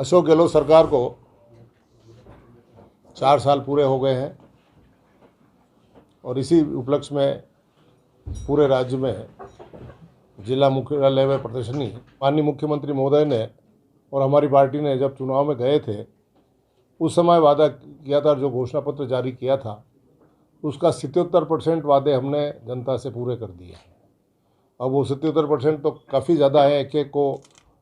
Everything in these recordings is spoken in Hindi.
अशोक गहलोत सरकार को 4 साल पूरे हो गए हैं और इसी उपलक्ष्य में पूरे राज्य में जिला मुख्यालय में प्रदर्शनी माननीय मुख्यमंत्री महोदय ने और हमारी पार्टी ने जब चुनाव में गए थे उस समय वादा किया था, जो घोषणा पत्र जारी किया था उसका 77% वादे हमने जनता से पूरे कर दिए हैं। अब वो 77% तो काफ़ी ज़्यादा है, एक एक को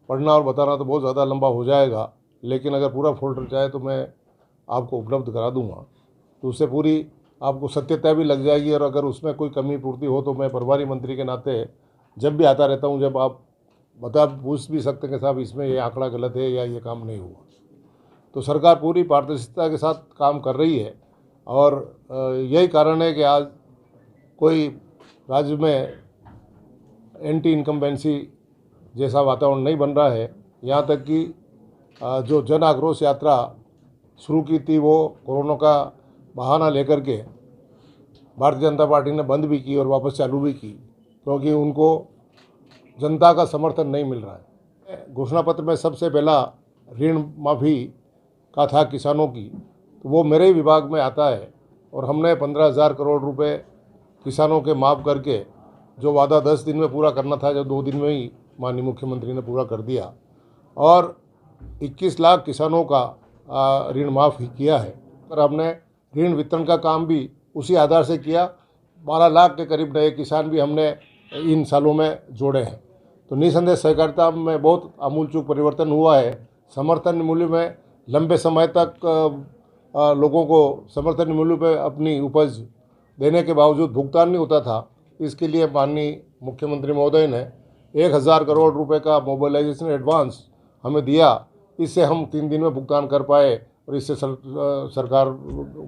पढ़ना और बताना तो बहुत ज़्यादा लंबा हो जाएगा, लेकिन अगर पूरा फोल्डर चाहे तो मैं आपको उपलब्ध करा दूंगा, तो उससे पूरी आपको सत्यता भी लग जाएगी। और अगर उसमें कोई कमी पूर्ति हो तो मैं प्रभारी मंत्री के नाते जब भी आता रहता हूं, जब आप पूछ भी सकते हैं कि साहब इसमें ये आंकड़ा गलत है या ये काम नहीं हुआ, तो सरकार पूरी पारदर्शिता के साथ काम कर रही है। और यही कारण है कि आज कोई राज्य में एंटी इनकम्बेंसी जैसा वातावरण नहीं बन रहा है। यहाँ तक कि जो जन आक्रोश यात्रा शुरू की थी वो कोरोना का बहाना लेकर के भारतीय जनता पार्टी ने बंद भी की और वापस चालू भी की, क्योंकि उनको जनता का समर्थन नहीं मिल रहा है। घोषणा पत्र में सबसे पहला ऋण माफ़ी का था किसानों की, तो वो मेरे ही विभाग में आता है और हमने 15,000 करोड़ रुपए किसानों के माफ़ करके जो वादा 10 दिन में पूरा करना था, जो 2 दिन में ही माननीय मुख्यमंत्री ने पूरा कर दिया और 21 लाख किसानों का ऋण माफ़ किया है। और हमने ऋण वितरण का काम भी उसी आधार से किया। 12 लाख के करीब नए किसान भी हमने इन सालों में जोड़े हैं। तो निसंदेह सहकारिता में बहुत आमूलचूल परिवर्तन हुआ है। समर्थन मूल्य में लंबे समय तक लोगों को समर्थन मूल्य पर अपनी उपज देने के बावजूद भुगतान नहीं होता था। इसके लिए माननीय मुख्यमंत्री महोदय ने 1,000 करोड़ रुपए का मोबिलाइजेशन एडवांस हमें दिया। इससे हम 3 दिन में भुगतान कर पाए और इससे सरकार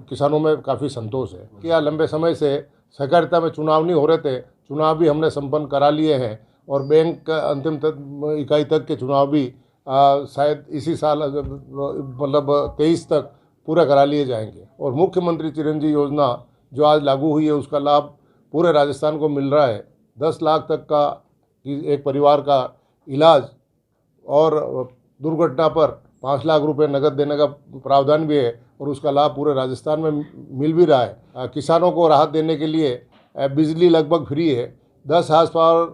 किसानों में काफ़ी संतोष है। क्या लंबे समय से सहकारिता में चुनाव नहीं हो रहे थे, चुनाव भी हमने संपन्न करा लिए हैं और बैंक अंतिम इकाई तक के चुनाव भी शायद इसी साल मतलब 23 तक पूरा करा लिए जाएंगे। और मुख्यमंत्री चिरंजीवी योजना जो आज लागू हुई है उसका लाभ पूरे राजस्थान को मिल रहा है। 10 लाख तक का एक परिवार का इलाज और दुर्घटना पर 5 लाख रुपए नकद देने का प्रावधान भी है और उसका लाभ पूरे राजस्थान में मिल भी रहा है। किसानों को राहत देने के लिए बिजली लगभग फ्री है। 10 हार्स पावर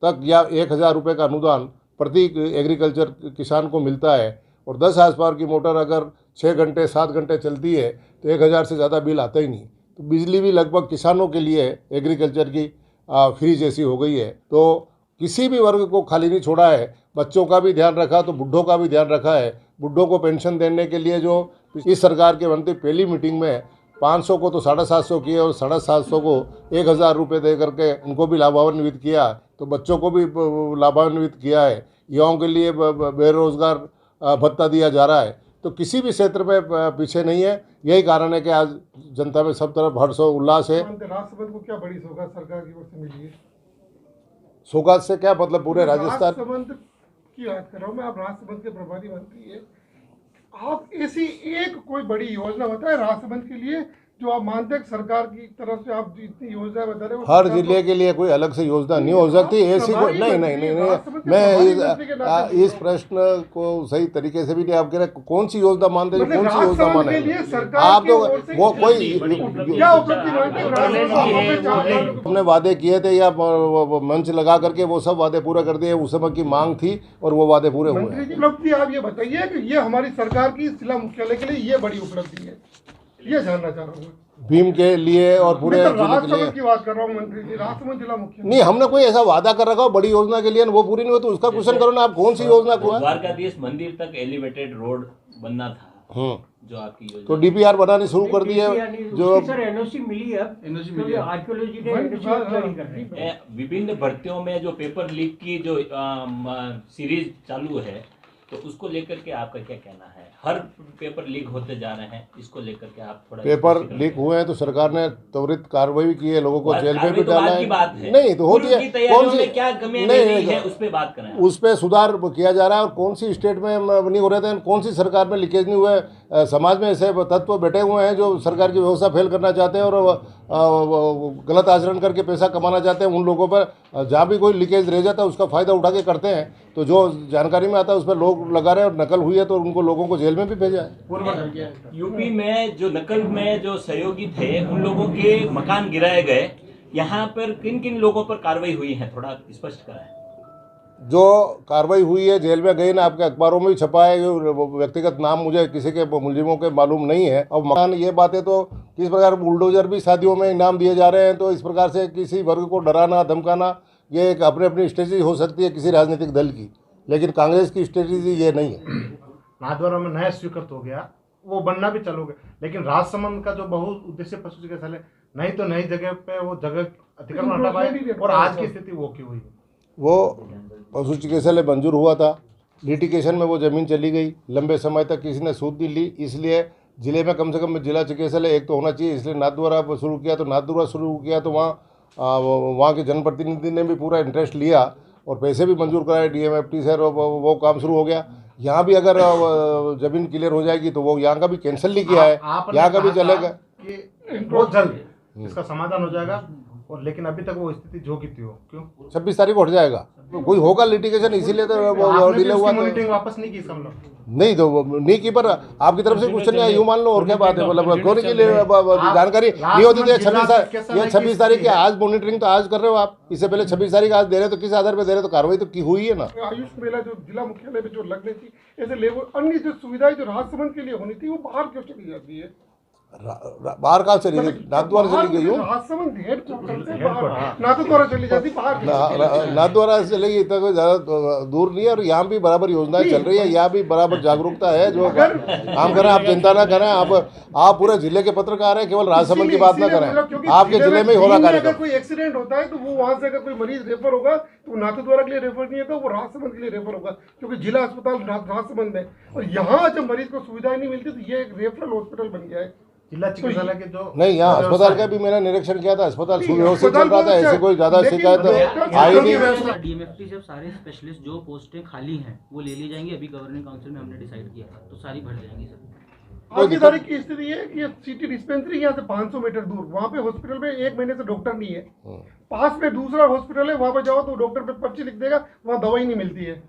तक या 1,000 रुपये का अनुदान प्रति एग्रीकल्चर किसान को मिलता है और 10 हार्स पावर की मोटर अगर 6 घंटे 7 घंटे चलती है तो 1,000 से ज़्यादा बिल आता ही नहीं। तो बिजली भी लगभग किसानों के लिए एग्रीकल्चर की फ्री जैसी हो गई है। तो किसी भी वर्ग को खाली नहीं छोड़ा है। बच्चों का भी ध्यान रखा तो बुढ़ों का भी ध्यान रखा है। बुढ़ों को पेंशन देने के लिए जो इस सरकार के बनते पहली मीटिंग में 500 को तो 750 किए और 750 को 1,000 रुपये दे करके उनको भी लाभान्वित किया। तो बच्चों को भी लाभान्वित किया है। युवाओं के लिए बेरोजगार भत्ता दिया जा रहा है। तो किसी भी क्षेत्र में पीछे नहीं है। यही कारण है कि आज जनता में सब तरफ हर्ष और उल्लास है। राष्ट्रपति को क्या बड़ी सौगात सरकार की ओर से मिली है? सौगात से क्या मतलब? पूरे राजस्थान की बात कर रहा हूँ मैं। आप राष्ट्रपति के प्रभारी मंत्री है, आप ऐसी एक कोई बड़ी योजना बताए राष्ट्रपति के लिए जो आप मानते हैं सरकार की तरफ से आप इतनी योजना बता रहे हो। हर जिले के लिए कोई अलग से योजना नहीं हो सकती ऐसी कोई। नहीं, मैं इस प्रश्न को सही तरीके से भी नहीं आप कह रहे। कौन सी योजना मानते हैं? कौन सी योजना माने आप? तो वो कोई हमने वादे किए थे या मंच लगा करके वो सब वादे पूरे कर दिए। उस समय की मांग थी और वो वादे पूरे हुए। उपलब्धि आप ये बताइए कि ये हमारी सरकार की जिला मुख्यालय के लिए ये बड़ी उपलब्धि है, ये जानना चाह रहा हूँ। भीम के लिए और पूरे जिले के लिए की बात कर रहा हूँ मंत्री जी, राष्ट्रपति जिला मुख्य नहीं। हमने कोई ऐसा वादा कर रखा हो बड़ी योजना के लिए वो पूरी नहीं हो तो उसका क्वेश्चन करो ना। आप कौन सी योजना को? द्वारकाधीश मंदिर तक एलिवेटेड रोड बनना था जो आपकी योजना, तो डीपीआर बनानी शुरू कर दी है। जो सर एनओसी मिली है, आर्कियोलॉजी ने विभिन्न भर्तियों में जो पेपर लीक की जो सीरीज चालू है, तो उसको लेकर के आपका क्या कहना है? हर पेपर लीक होते जा रहे हैं, इसको लेकर के आप थोड़ा पेपर लीक हुए हैं तो सरकार ने त्वरित कार्रवाई भी की है, लोगों को जेल में भी डाला है। बात है नहीं तो होती है। कौन सी क्या कमियां नहीं है उस पे बात करें। उस पे सुधार किया जा रहा है और कौन सी स्टेट में नहीं हो रहे थे, कौन सी सरकार में लीकेज नहीं हुए। समाज में ऐसे तत्व बैठे हुए हैं जो सरकार की व्यवस्था फेल करना चाहते हैं और गलत आचरण करके पैसा कमाना चाहते हैं। उन लोगों पर जहाँ भी कोई लीकेज रह जाता है उसका फायदा उठा के करते हैं। तो जो जानकारी में आता है उस पर लोग लगा रहे हैं और नकल हुई है तो उनको लोगों को जेल में भी भेजा है। यूपी में जो नकल में जो सहयोगी थे उन लोगों के मकान गिराए गए, यहाँ पर किन किन लोगों पर कार्रवाई हुई है, थोड़ा स्पष्ट कराएं। जो कार्रवाई हुई है जेल में गई ना, आपके अखबारों में भी छपा है, व्यक्तिगत नाम मुझे किसी के मुलजिमों के मालूम नहीं है। और मकान ये बातें तो किस प्रकार बुलडोजर भी शादियों में इनाम दिए जा रहे हैं, तो इस प्रकार से किसी वर्ग को डराना धमकाना ये एक अपनी अपनी स्ट्रेटजी हो सकती है किसी राजनीतिक दल की, लेकिन कांग्रेस की स्ट्रेटजी ये नहीं है। नाथद्वारा में नया स्वीकृत हो गया, वो बनना भी चालू हो गया, लेकिन राजसमंद का जो बहुउद्देशीय पशु चिकित्सालय नहीं तो नई जगह पे वो जगह अतिक्रमण हटा पाए, और आज की स्थिति वो क्यों हुई? वो पशु चिकित्सालय मंजूर हुआ था, लिटिगेशन में वो ज़मीन चली गई, लंबे समय तक किसी ने सूद नहीं ली, इसलिए जिले में कम से कम जिला चिकित्सालय एक तो होना चाहिए, इसलिए नाथद्वारा शुरू किया। तो नाथद्वारा शुरू किया तो वहाँ के जनप्रतिनिधि ने भी पूरा इंटरेस्ट लिया और पैसे भी मंजूर कराए DMFT से, और वो काम शुरू हो गया। यहाँ भी अगर ज़मीन क्लियर हो जाएगी तो वो यहाँ का भी कैंसिल नहीं किया है, यहाँ का भी चलेगा कि बहुत जल्द इसका समाधान हो जाएगा, और लेकिन अभी तक वो स्थिति जो की थी हो क्यों? 26 तारीख को हट जाएगा, तो कोई होगा लिटिगेशन, इसीलिए तो वो डिले हुआ। मॉनिटरिंग वापस नहीं की इसका मतलब? नहीं तो नहीं की, पर आपकी तरफ से क्वेश्चन नहीं, यूँ मान लो और क्या बात है, मतलब कोने के लिए जानकारी नहीं होती थी। 26 तारीख की आज मॉनिटरिंग तो आज कर रहे हो आप, इससे पहले 26 तारीख आज दे रहे तो किस आधार पर दे रहे, तो कार्रवाई तो की हुई है ना। आयुष मेला जो जिला मुख्यालय में जो लगनी थी, ऐसे लेबर अन्य जो सुविधाएं जो राजसमंद के लिए होनी थी वो बाहर क्यों चली जाती है? बाहर कहाँ चली गई? नाथद्वारा चली गई हो, राजसमंद नाथद्वारा चली जाती, बाहर नाथद्वारा चलेगी, इतना कोई ज़्यादा दूर नहीं है। और यहाँ भी बराबर योजनाएं चल रही है, यहाँ भी बराबर जागरूकता है, जो काम करें आप चिंता ना करें। आप पूरे जिले के पत्रकार हैं, केवल राजसमंद की बात ना करें, आपके जिले में ही हो रहा कार्यक्रम। अगर कोई एक्सीडेंट होता है तो वो वहाँ से अगर कोई मरीज रेफर होगा तो नाथद्वारा के लिए रेफर नहीं होगा, वो राजसमंद के लिए रेफर होगा, क्योंकि जिला अस्पताल राजसमंद है। और यहाँ जब मरीज को सुविधाएं नहीं मिलती तो ये एक रेफरल हॉस्पिटल बन गया है। जिला चिकित्सालय के जो नहीं, यहाँ अस्पताल का भी मैंने निरीक्षण किया था, अस्पताल सुव्यवस्थित चल रहा था, ऐसे कोई ज्यादा शिकायत आई नहीं। DMFT से सारे स्पेशलिस्ट जो पोस्टें खाली हैं वो ले ली जाएंगी, अभी गवर्निंग काउंसिल में हमने डिसाइड किया था, तो सारी भर जाएंगी सर। आज की तारीख की स्थिति है कि सिटी डिस्पेंसरी यहाँ से 500 मीटर दूर, वहाँ पे हॉस्पिटल में 1 महीने से डॉक्टर नहीं है। पास में दूसरा हॉस्पिटल है, वहाँ पे जाओ तो डॉक्टर पे पर्ची लिख देगा, वहाँ दवाई नहीं मिलती है।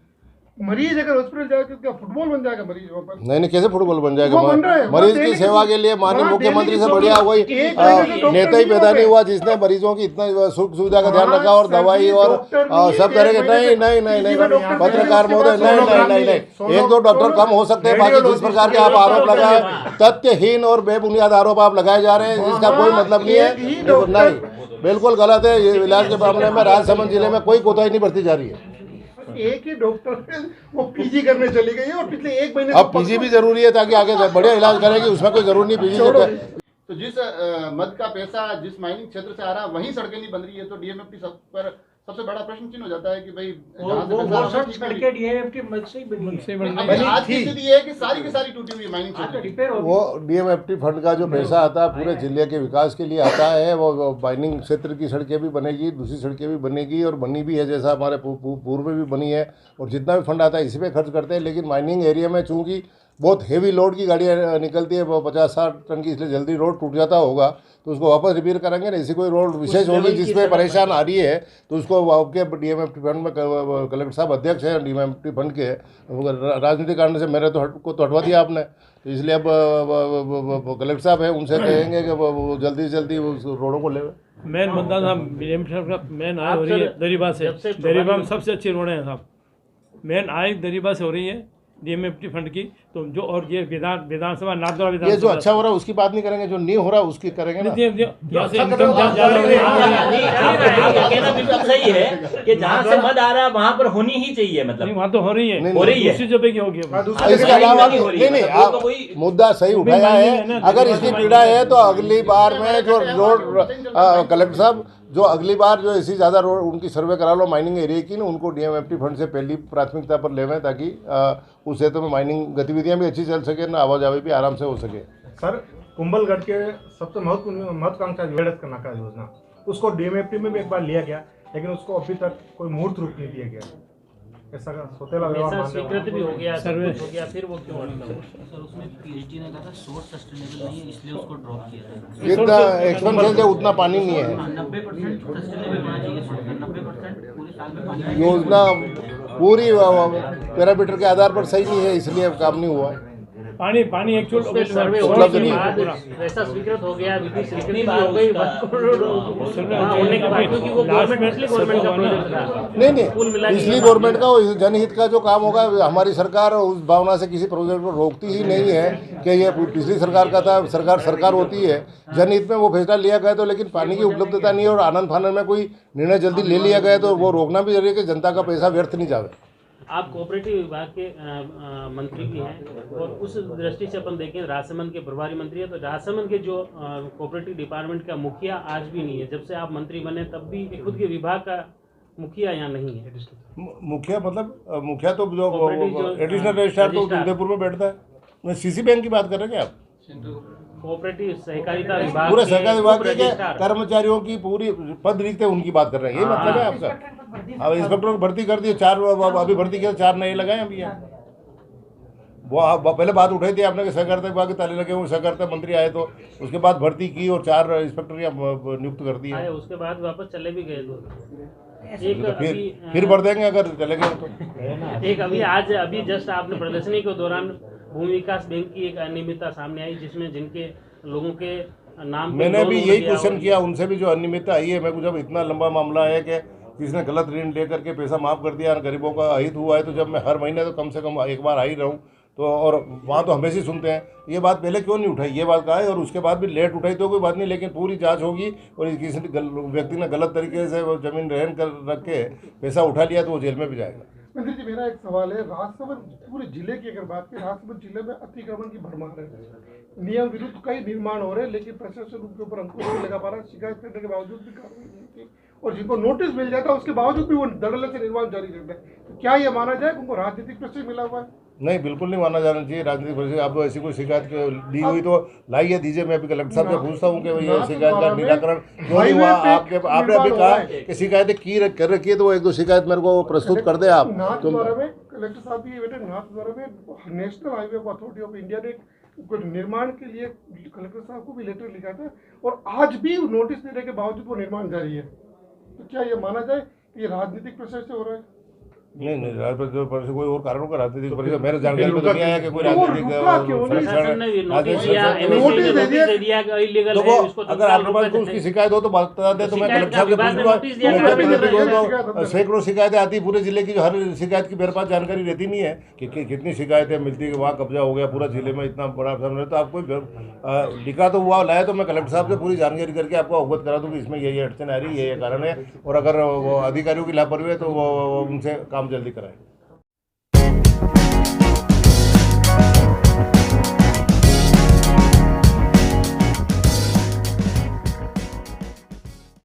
मरीज अगर हॉस्पिटल जाए तो क्या फुटबॉल बन जाएगा मरीज वहाँ पर? नहीं, कैसे फुटबॉल बन जाएगा? मरीज की सेवा के लिए माननीय मुख्यमंत्री से बढ़िया वही नेता ही पैदा नहीं हुआ जिसने मरीजों की इतना सुख सुविधा का ध्यान रखा और दवाई और सब तरह के। नहीं, पत्रकार महोदय, नहीं, 1-2 डॉक्टर कम हो सकते हैं, बाकी जिस प्रकार के आप आरोप लगाए, तथ्यहीन और बेबुनियाद आरोप आप लगाए जा रहे हैं, इसका कोई मतलब नहीं है। नहीं, बिल्कुल गलत है। ये इलाज के मामले में राजसमंद जिले में कोई कोताही नहीं बरती जा रही है। एक ही डॉक्टर वो पीजी करने चली गई है, और पिछले 1 महीने अब पीजी भी जरूरी है ताकि आगे बढ़िया इलाज करेगी, उसमें कोई जरूरी नहीं पीजी से। तो जिस मद का पैसा जिस माइनिंग क्षेत्र से आ रहा है वहीं सड़कें नहीं बन रही है, तो DMFT सब पर सबसे बड़ा प्रश्न चिन्ह हो जाता है कि भाई सड़कें DMFT मद से ही बनी। आज की स्थिति है कि सारी की सारी टूटी हुई है माइनिंग क्षेत्र। वो DMFT फंड का जो पैसा आता है पूरे जिले के विकास के लिए आता है, वो माइनिंग क्षेत्र की सड़कें भी बनेगी, दूसरी सड़कें भी बनेगी, और बनी भी है, जैसा हमारे पूर्व में भी बनी है। और जितना भी फंड आता है इसी पे खर्च करते हैं। लेकिन माइनिंग एरिया में चूँकि बहुत हेवी लोड की गाड़ियाँ निकलती है, 50-60 टन की, इसलिए जल्दी रोड टूट जाता होगा, तो उसको वापस रिपेयर करेंगे ना। ऐसी कोई रोड विशेष होगी जिसमें परेशान आ रही है तो उसको आपके DMFT फंड में कलेक्टर साहब अध्यक्ष हैं DMFT फंड के, राजनीतिक कारण से मेरे तो हटवा दिया आपने, तो इसलिए अब कलेक्टर साहब हैं, उनसे कहेंगे कि वो जल्दी से जल्दी उस रोडों को ले। मेन मुद्दा साहब DMFT का मेन आय हो रही है दरीबा से, दरीबा में सबसे अच्छी रोडें हैं साहब, मेन आय दरीबा से हो रही है DMFT फंड की। तो जो और ये विधानसभा नाथद्वारा विधानसभा, ये जो अच्छा हो रहा है उसकी बात नहीं करेंगे, जो नहीं हो रहा उसकी करेंगे ना। यहाँ से इनकम ज़्यादा हो रही है, कहना बिल्कुल सही है कि जहाँ से मद आ रहा है वहाँ पर होनी ही चाहिए, मतलब वहाँ तो हो रही है, दूसरी जगह की होगी। इसके अलावा नहीं, आप मुद्दा सही उठाया है। अगर इसकी पीड़ा है तो अगली बार में जो रोड कलेक्टर साहब, जो अगली बार जो ऐसी ज़्यादा रोड उनकी सर्वे करा लो माइनिंग एरिया की ना, उनको DMFT फंड से पहली प्राथमिकता पर लेवें, ताकि उस क्षेत्र में माइनिंग गतिविधियां भी अच्छी चल सके ना, आवाजाही भी आराम से हो सके। सर, कुंभलगढ़ के सबसे महत्वाकांक्षा वेड़त का नाका योजना, उसको DMFT में भी एक बार लिया गया, लेकिन उसको अभी तक कोई मूर्त रूप नहीं दिया गया। ऐसा सोतेला व्यवहार स्वीकृत भी हो गया, सब कुछ हो गया, फिर वो क्यों सर उसमें PhD ने कहा था सोर्स सस्टेनेबल नहीं है, इसलिए उसको ड्रॉप किया था। जितना एक्सपेंशन है उतना पानी नहीं है। 90% सस्टेनेबल होना चाहिए, 90% पूरे साल में पानी। योजना पूरी पैरामीटर के आधार पर सही नहीं है, इसलिए काम नहीं हुआ। पानी एक्चुअल सर्वे उपलब्ध नहीं बाद वैसा स्वीकृत हो गया, विधि स्वीकृति हो गई होने के बाद, क्योंकि वो गवर्नमेंट पिछली गवर्नमेंट का प्रोजेक्ट था। नहीं, पिछली गवर्नमेंट का वो जनहित का जो काम होगा, हमारी सरकार उस भावना से किसी प्रोजेक्ट को रोकती ही नहीं है कि ये पिछली सरकार का था। सरकार होती है, जनहित में वो फैसला लिया गया तो, लेकिन पानी की उपलब्धता नहीं है और आनंद फानन में कोई निर्णय जल्दी ले लिया गया तो वो रोकना भी जरूरी है कि जनता का पैसा व्यर्थ नहीं जावे। आप कोऑपरेटिव विभाग के मंत्री भी हैं, और उस दृष्टि से अपन देखें राजसमंद के प्रभारी मंत्री है, तो राजसमंद के जो कोऑपरेटिव डिपार्टमेंट का मुखिया आज भी नहीं है। जब से आप मंत्री बने तब भी खुद के विभाग का मुखिया यहाँ नहीं है। मुखिया मतलब मुखिया तो जो एडिशनल रजिस्ट्रार तो उदयपुर में बैठता है। सीसी बैंक की बात कर रहे हैं क्या आप? कोऑपरेटिव सहकारिता विभाग, पूरे सहकारी विभाग के कर्मचारियों की पूरी पद रिक्त है, उनकी बात कर रहे हैं, ये मतलब है आपका? अब इंस्पेक्टर को भर्ती कर दिए, 4 अभी भर्ती किया, 4 नए लगाए अभी यहाँ। वो पहले बात उठाई थी आपने कि सहकारिता विभाग के ताले लगे हुए, सहकारिता मंत्री आए तो उसके बाद भर्ती की और 4 इंस्पेक्टर यहाँ नियुक्त कर दिए। उसके बाद वापस चले भी गए तो फिर भर देंगे अगर चले गए तो। एक अभी जस्ट आपने प्रदर्शनी के दौरान भूमि विकास बैंक की एक अनियमितता सामने आई, जिसमें जिनके लोगों के नाम मैंने भी यही क्वेश्चन किया उनसे भी, जो अनियमितता आई है। मैं कुछ जब इतना लंबा मामला है कि किसी ने गलत ऋण लेकर के पैसा माफ कर दिया, गरीबों का अहित हुआ है, तो जब मैं हर महीने तो कम से कम एक बार आ ही रहूँ तो, और वहाँ तो हमेशा ही सुनते हैं, ये बात पहले क्यों नहीं उठाई, ये बात कहा है, और उसके बाद भी लेट उठाई तो कोई बात नहीं, लेकिन पूरी जांच होगी और किसी व्यक्ति ने गलत तरीके से वो जमीन रहन कर रख के पैसा उठा लिया तो वो जेल में भी जाएगा। मंत्री जी, मेरा एक सवाल है, राजसमंद पूरे जिले की अगर बात करें, राजसमंद जिले में अतिक्रमण की भरमार है, नियम विरुद्ध कई निर्माण हो रहे हैं, लेकिन प्रशासन उनके ऊपर अंकुश नहीं लगा पा रहा, शिकायत करने के बावजूद भी कार्रवाई नहीं होती, और जिनको नोटिस मिल जाता है उसके बावजूद भी वो धड़ल्ले से निर्माण जारी रखते हैं। तो क्या ये माना जाए उनको राजनीतिक प्रेशर मिला हुआ है? नहीं, बिल्कुल नहीं माना जाना चाहिए राजनीतिक प्रेशर। आप ऐसी कोई शिकायत दी हुई तो लाइए, दीजिए। मैं अभी कलेक्टर साहब से पूछता हूँ कि ये शिकायत का निराकरण क्यों नहीं हुआ। आपने अभी कहा कि शिकायतें कर रखी है, तो वो 1-2 शिकायत मेरे को प्रस्तुत कर दे आप। नाथद्वारा में कलेक्टर साहब की बेटे नाथद्वारा में national highway authority of India ने निर्माण के लिए कलेक्टर साहब को भी लेटर लिखा था, और आज भी नोटिस देने के बावजूद वो निर्माण जारी है। तो क्या ये माना जाए कि ये राजनीतिक प्रेशर से हो रहा है? नहीं, राजनीतिक पर कोई और कारणों का राजनीतिक पर मेरे जानकारी में तो नहीं आया कि कोई राजनीतिक। तो अगर आपके पास उसकी शिकायत हो तो बता दे, तो मैं कलेक्टर साहब से पूछूंगा। सैकड़ों शिकायतें आती पूरे जिले की, हर शिकायत की मेरे पास जानकारी रहती नहीं है कि कितनी शिकायतें मिलती है कि वहाँ कब्जा हो गया पूरा जिले में, इतना बड़ा सामने। तो आपको लिखा तो हुआ लाए तो मैं कलेक्टर साहब से पूरी जानकारी करके आपको अवगत करा दूँ कि इसमें ये अड़चन आ रही है, ये कारण है, और अगर वो अधिकारियों की लापरवाही है तो वो उनसे काम जल्दी कराएं।